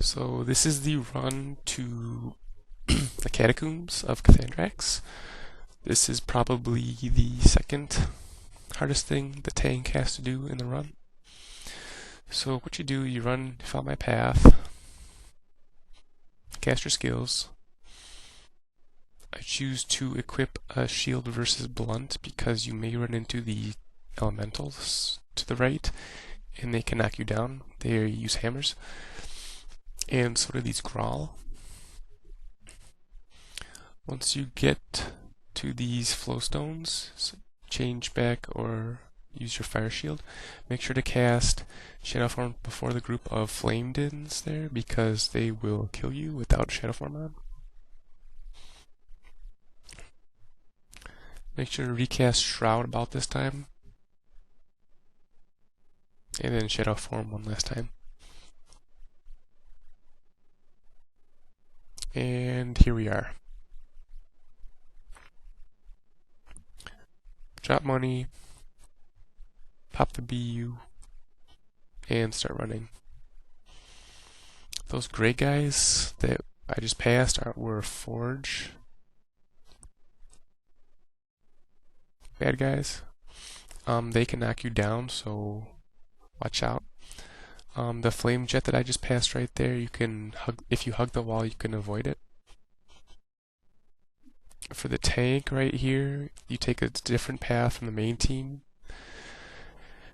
So this is the run to the catacombs of Kathandraxsc. This is probably the second hardest thing the tank has to do in the run. So what you do, you run, follow my path, cast your skills. I choose to equip a shield versus blunt because you may run into the elementals to the right and they can knock you down. They use hammers. And so do these Grawl. Once you get to these flowstones, so change back or use your fire shield. Make sure to cast Shadow Form before the group of Flamedins there because they will kill you without Shadow Form on. Make sure to recast Shroud about this time. And then Shadow Form one last time. And here we are. Drop money, pop the BU, and start running. Those gray guys that I just passed were Forge bad guys. They can knock you down, so watch out. The flame jet that I just passed right there, you can hug. If you hug the wall, you can avoid it. For the tank right here, you take a different path from the main team.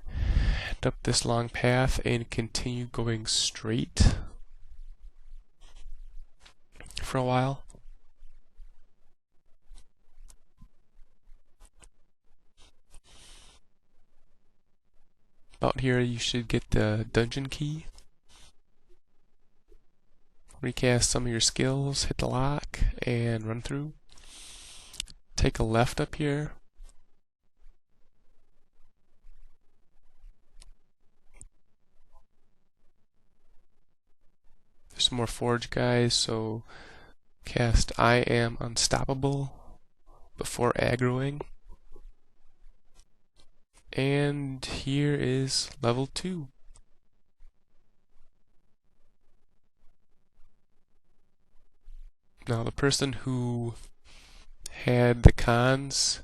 Head up this long path and continue going straight for a while. About here you should get the dungeon key. Recast some of your skills, hit the lock, and run through. Take a left up here. There's some more Forge guys, so cast I Am Unstoppable before aggroing. And here is level 2. Now the person who had the cons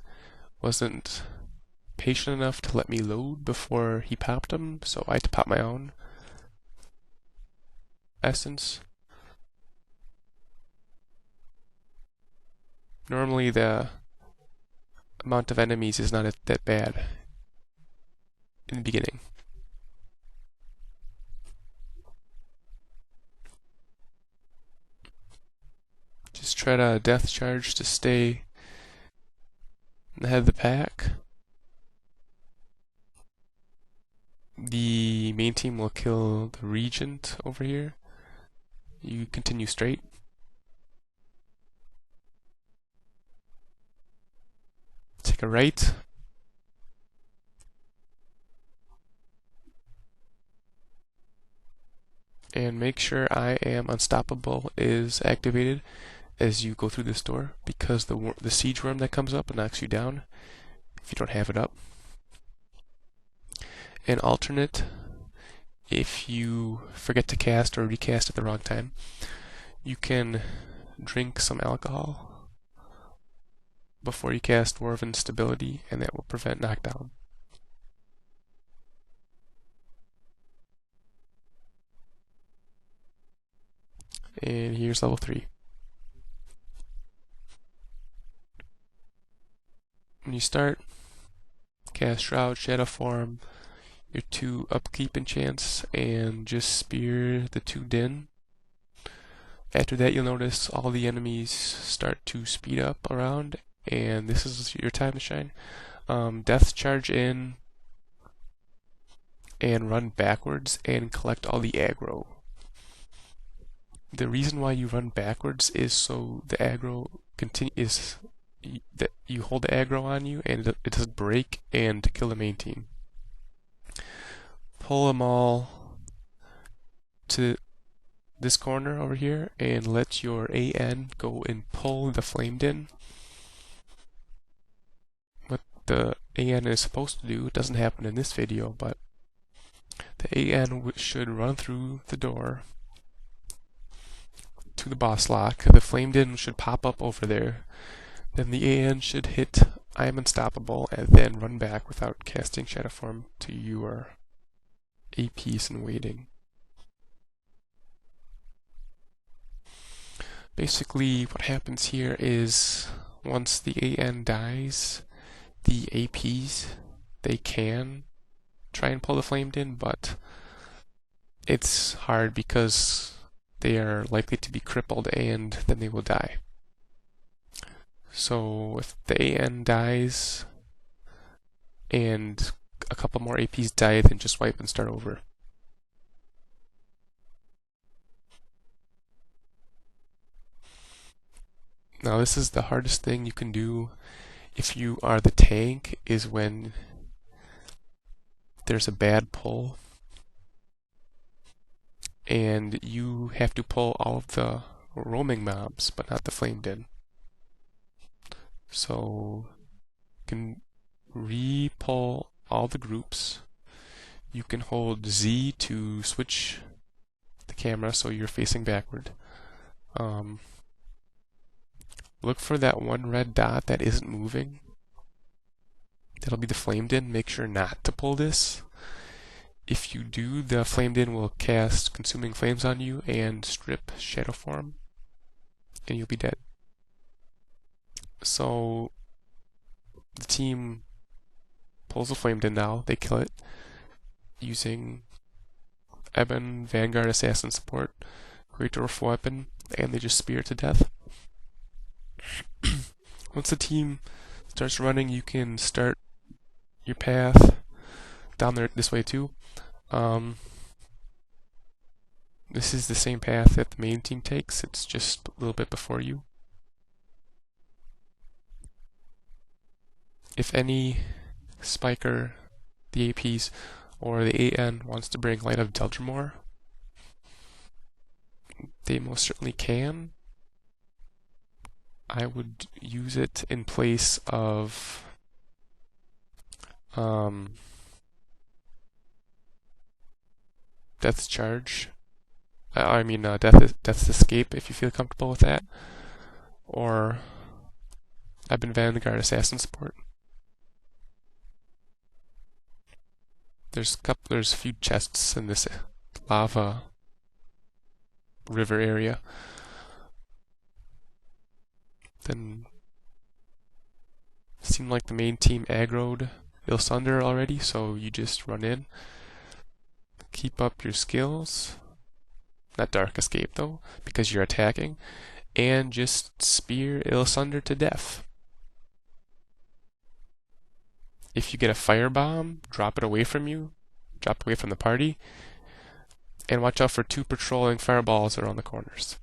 wasn't patient enough to let me load before he popped them, so I had to pop my own essence. Normally the amount of enemies is not that bad in the beginning. Just try to death charge to stay in the head of the pack. The main team will kill the Regent over here. You continue straight. Take a right. And make sure I Am Unstoppable is activated as you go through this door, because the siege worm that comes up knocks you down if you don't have it up. And alternate, if you forget to cast or recast at the wrong time, you can drink some alcohol before you cast War of Instability, and that will prevent knockdown. And here's level 3. When you start, cast Shroud, Shadow Form, your 2 upkeep enchants, and just spear the 2 Din. After that, you'll notice all the enemies start to speed up around, and this is your time to shine. Death charge in and run backwards and collect all the aggro. The reason why you run backwards is so the aggro is that you hold the aggro on you and it doesn't break and to kill the main team. Pull them all to this corner over here and let your AN go and pull the Flamedin. What the AN is supposed to do, it doesn't happen in this video, but the AN should run through the door to the boss lock. The Flamed In should pop up over there. Then the AN should hit I am unstoppable and then run back without casting Shadow Form to your APs and waiting. Basically what happens here is once the AN dies, the APs, they can try and pull the Flamed In, but it's hard because they are likely to be crippled and then they will die. So if the AN dies and a couple more APs die, then just wipe and start over. Now this is the hardest thing you can do if you are the tank, is when there's a bad pull and you have to pull all of the roaming mobs but not the Flamed In. So you can re-pull all the groups. You can hold Z to switch the camera so you're facing backward. Look for that one red dot that isn't moving. That'll be the Flamed In. Make sure not to pull this. If you do, the Flamed In will cast Consuming Flames on you and strip Shadow Form, and you'll be dead. So the team pulls the Flamed In now. They kill it using Ebon, Vanguard, Assassin Support, Great Dwarf Weapon, and they just spear it to death. Once the team starts running, you can start your path down there this way too. This is the same path that the main team takes, it's just a little bit before you. If any spiker, the APs, or the AN wants to bring Light of Deldrimor, they most certainly can. I would use it in place of Death's Charge. Death's Escape, if you feel comfortable with that. Or Ebon, Vanguard, Assassin Support. There's a few chests in this lava river area. Then it seemed like the main team aggroed Ilsunder already, so you just run in. Keep up your skills. Not Dark Escape though, because you're attacking. And just spear Ilsunder to death. If you get a firebomb, drop it away from you. Drop away from the party. And watch out for 2 patrolling fireballs around the corners.